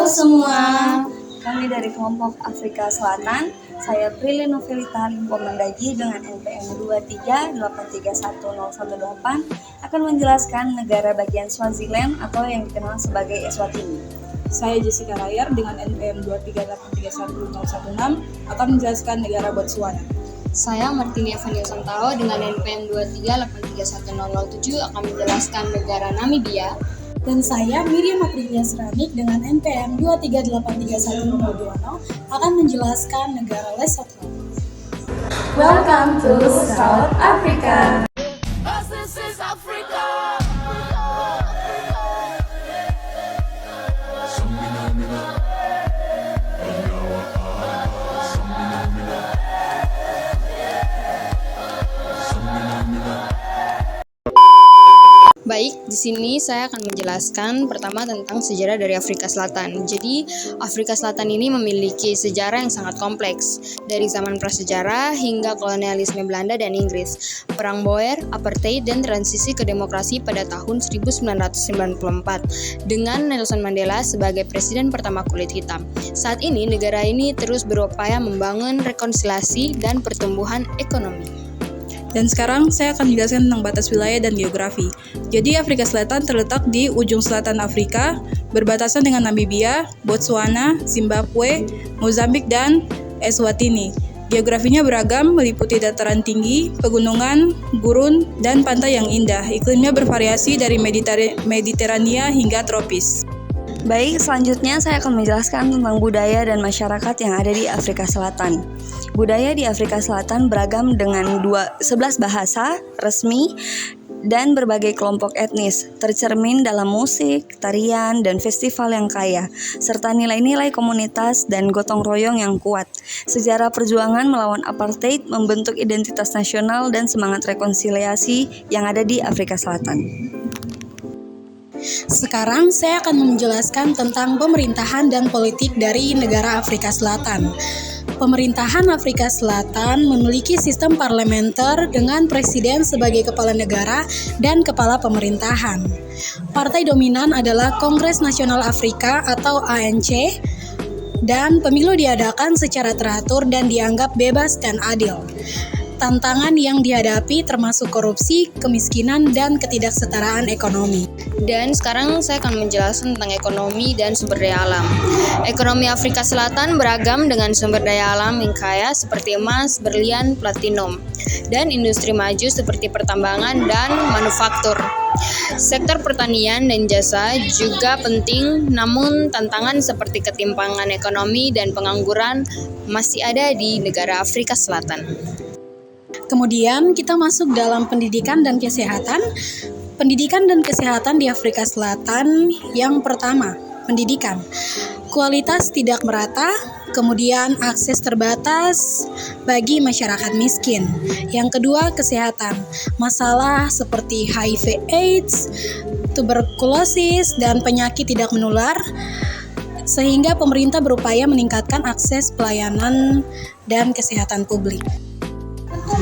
Halo semua, kami dari kelompok Afrika Selatan. Saya Prilly Novelita Limpo Mendagi dengan NPM 23831018 akan menjelaskan negara bagian Swaziland atau yang dikenal sebagai Eswatini. Saya Jessica Rayar dengan NPM 23831016 akan menjelaskan negara Botswana. Saya Martini Evanio Santao dengan NPM 23831007 akan menjelaskan negara Namibia. Dan saya Miriam Aprilia Seranik dengan NPM 23831020 akan menjelaskan negara Lesotho. Welcome to South Africa. Baik, di sini saya akan menjelaskan pertama tentang sejarah dari Afrika Selatan. Jadi, Afrika Selatan ini memiliki sejarah yang sangat kompleks, dari zaman prasejarah hingga kolonialisme Belanda dan Inggris, perang Boer, apartheid, dan transisi ke demokrasi pada tahun 1994 dengan Nelson Mandela sebagai presiden pertama kulit hitam. Saat ini, negara ini terus berupaya membangun rekonsiliasi dan pertumbuhan ekonomi. Dan sekarang saya akan menjelaskan tentang batas wilayah dan geografi. Jadi Afrika Selatan terletak di ujung selatan Afrika, berbatasan dengan Namibia, Botswana, Zimbabwe, Mozambik, dan Eswatini. Geografinya beragam, meliputi dataran tinggi, pegunungan, gurun, dan pantai yang indah. Iklimnya bervariasi dari Mediterania hingga tropis. Baik, selanjutnya saya akan menjelaskan tentang budaya dan masyarakat yang ada di Afrika Selatan. Budaya di Afrika Selatan beragam dengan 11 bahasa resmi dan berbagai kelompok etnis, tercermin dalam musik, tarian, dan festival yang kaya, serta nilai-nilai komunitas dan gotong royong yang kuat. Sejarah perjuangan melawan apartheid membentuk identitas nasional dan semangat rekonsiliasi yang ada di Afrika Selatan. Sekarang saya akan menjelaskan tentang pemerintahan dan politik dari negara Afrika Selatan. Pemerintahan Afrika Selatan memiliki sistem parlementer dengan presiden sebagai kepala negara dan kepala pemerintahan. Partai dominan adalah Kongres Nasional Afrika atau ANC, dan pemilu diadakan secara teratur dan dianggap bebas dan adil. Tantangan yang dihadapi termasuk korupsi, kemiskinan, dan ketidaksetaraan ekonomi. Dan sekarang saya akan menjelaskan tentang ekonomi dan sumber daya alam. Ekonomi Afrika Selatan beragam dengan sumber daya alam yang kaya seperti emas, berlian, platinum, dan industri maju seperti pertambangan dan manufaktur. Sektor pertanian dan jasa juga penting, namun tantangan seperti ketimpangan ekonomi dan pengangguran masih ada di negara Afrika Selatan. Kemudian kita masuk dalam pendidikan dan kesehatan. Pendidikan dan kesehatan di Afrika Selatan yang pertama, pendidikan. Kualitas tidak merata, kemudian akses terbatas bagi masyarakat miskin. Yang kedua, kesehatan. Masalah seperti HIV/AIDS, tuberkulosis, dan penyakit tidak menular, sehingga pemerintah berupaya meningkatkan akses pelayanan dan kesehatan publik.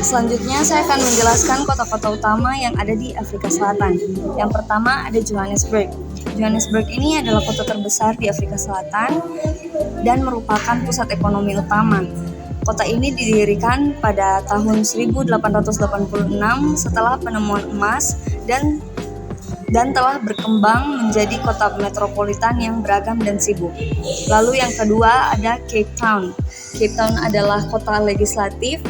Selanjutnya saya akan menjelaskan kota-kota utama yang ada di Afrika Selatan. Yang pertama ada Johannesburg. Johannesburg ini adalah kota terbesar di Afrika Selatan dan merupakan pusat ekonomi utama. Kota ini didirikan pada tahun 1886 setelah penemuan emas dan telah berkembang menjadi kota metropolitan yang beragam dan sibuk. Lalu yang kedua ada Cape Town. Cape Town adalah kota legislatif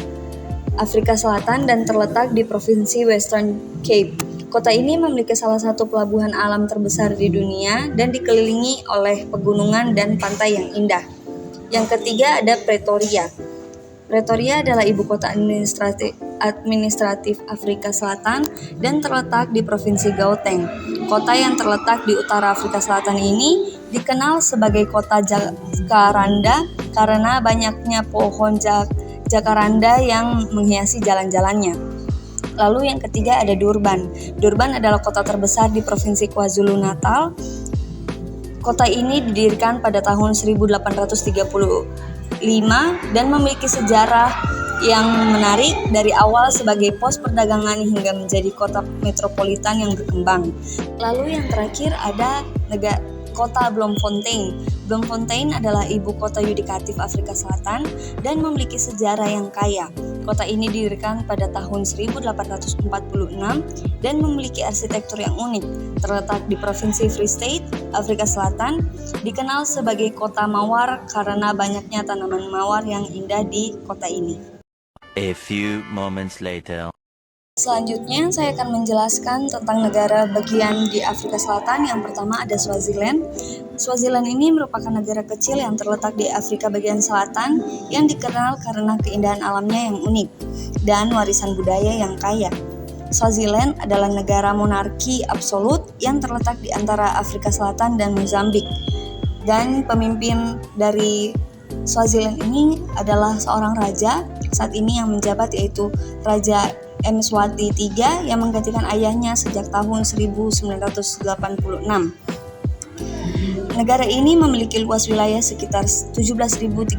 Afrika Selatan dan terletak di Provinsi Western Cape. Kota ini memiliki salah satu pelabuhan alam terbesar di dunia dan dikelilingi oleh pegunungan dan pantai yang indah. Yang ketiga ada Pretoria. Pretoria adalah ibu kota administratif Afrika Selatan dan terletak di Provinsi Gauteng. Kota yang terletak di utara Afrika Selatan ini dikenal sebagai kota Jacaranda karena banyaknya pohon jacaranda yang menghiasi jalan-jalannya. Lalu yang ketiga ada Durban. Durban adalah kota terbesar di Provinsi KwaZulu-Natal. Kota ini didirikan pada tahun 1835 dan memiliki sejarah yang menarik dari awal sebagai pos perdagangan hingga menjadi kota metropolitan yang berkembang. Lalu yang terakhir ada kota Bloemfontein. Bloemfontein adalah ibu kota yudikatif Afrika Selatan dan memiliki sejarah yang kaya. Kota ini didirikan pada tahun 1846 dan memiliki arsitektur yang unik. Terletak di Provinsi Free State, Afrika Selatan, dikenal sebagai kota mawar karena banyaknya tanaman mawar yang indah di kota ini. A few moments later. Selanjutnya, saya akan menjelaskan tentang negara bagian di Afrika Selatan. Yang pertama ada Swaziland. Swaziland ini merupakan negara kecil yang terletak di Afrika bagian selatan yang dikenal karena keindahan alamnya yang unik dan warisan budaya yang kaya. Swaziland adalah negara monarki absolut yang terletak di antara Afrika Selatan dan Mozambik. Dan pemimpin dari Swaziland ini adalah seorang raja saat ini yang menjabat, yaitu Raja Mswati III yang menggantikan ayahnya sejak tahun 1986. Negara ini memiliki luas wilayah sekitar 17.364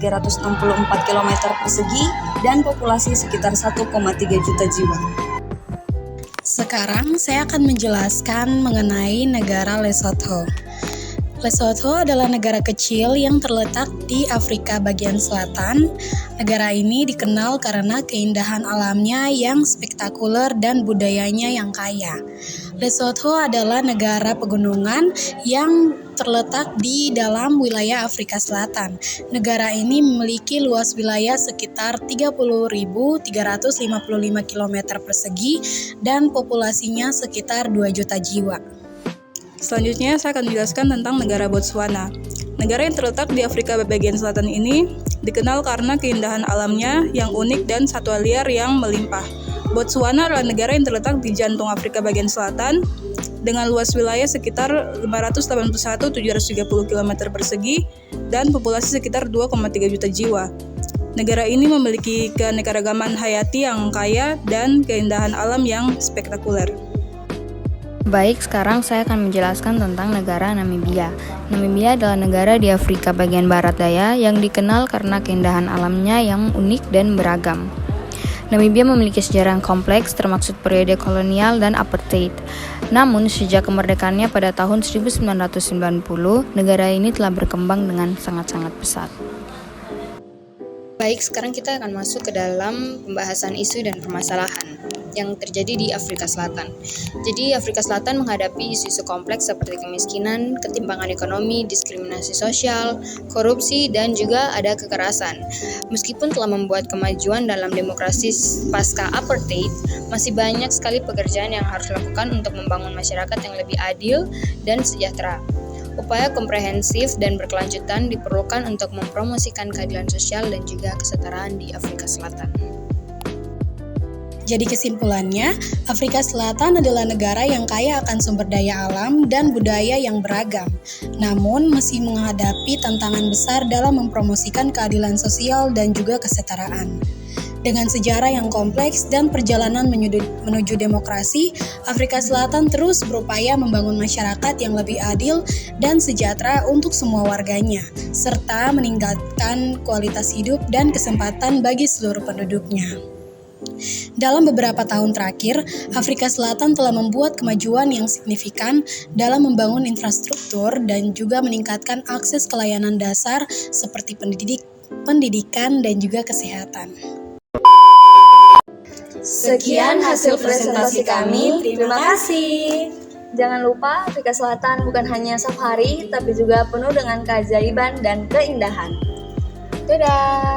km persegi dan populasi sekitar 1,3 juta jiwa. Sekarang saya akan menjelaskan mengenai negara Lesotho. Lesotho adalah negara kecil yang terletak di Afrika bagian selatan. Negara ini dikenal karena keindahan alamnya yang spektakuler dan budayanya yang kaya. Lesotho adalah negara pegunungan yang terletak di dalam wilayah Afrika Selatan. Negara ini memiliki luas wilayah sekitar 30.355 km persegi dan populasinya sekitar 2 juta jiwa. Selanjutnya, saya akan menjelaskan tentang negara Botswana. Negara yang terletak di Afrika bagian selatan ini dikenal karena keindahan alamnya yang unik dan satwa liar yang melimpah. Botswana adalah negara yang terletak di jantung Afrika bagian selatan dengan luas wilayah sekitar 581.730 km persegi dan populasi sekitar 2,3 juta jiwa. Negara ini memiliki keanekaragaman hayati yang kaya dan keindahan alam yang spektakuler. Baik, sekarang saya akan menjelaskan tentang negara Namibia. Namibia adalah negara di Afrika bagian barat daya yang dikenal karena keindahan alamnya yang unik dan beragam. Namibia memiliki sejarah yang kompleks termasuk periode kolonial dan apartheid. Namun, sejak kemerdekaannya pada tahun 1990, negara ini telah berkembang dengan sangat-sangat pesat. Baik, sekarang kita akan masuk ke dalam pembahasan isu dan permasalahan yang terjadi di Afrika Selatan. Jadi, Afrika Selatan menghadapi isu-isu kompleks seperti kemiskinan, ketimpangan ekonomi, diskriminasi sosial, korupsi, dan juga ada kekerasan. Meskipun telah membuat kemajuan dalam demokrasi pasca apartheid, masih banyak sekali pekerjaan yang harus dilakukan untuk membangun masyarakat yang lebih adil dan sejahtera. Upaya komprehensif dan berkelanjutan diperlukan untuk mempromosikan keadilan sosial dan juga kesetaraan di Afrika Selatan. Jadi kesimpulannya, Afrika Selatan adalah negara yang kaya akan sumber daya alam dan budaya yang beragam, namun masih menghadapi tantangan besar dalam mempromosikan keadilan sosial dan juga kesetaraan. Dengan sejarah yang kompleks dan perjalanan menuju demokrasi, Afrika Selatan terus berupaya membangun masyarakat yang lebih adil dan sejahtera untuk semua warganya, serta meningkatkan kualitas hidup dan kesempatan bagi seluruh penduduknya. Dalam beberapa tahun terakhir, Afrika Selatan telah membuat kemajuan yang signifikan dalam membangun infrastruktur dan juga meningkatkan akses ke layanan dasar seperti pendidikan dan juga kesehatan. Sekian hasil presentasi kami, terima kasih. Jangan lupa, Afrika Selatan bukan hanya safari, tapi juga penuh dengan keajaiban dan keindahan. Dadah!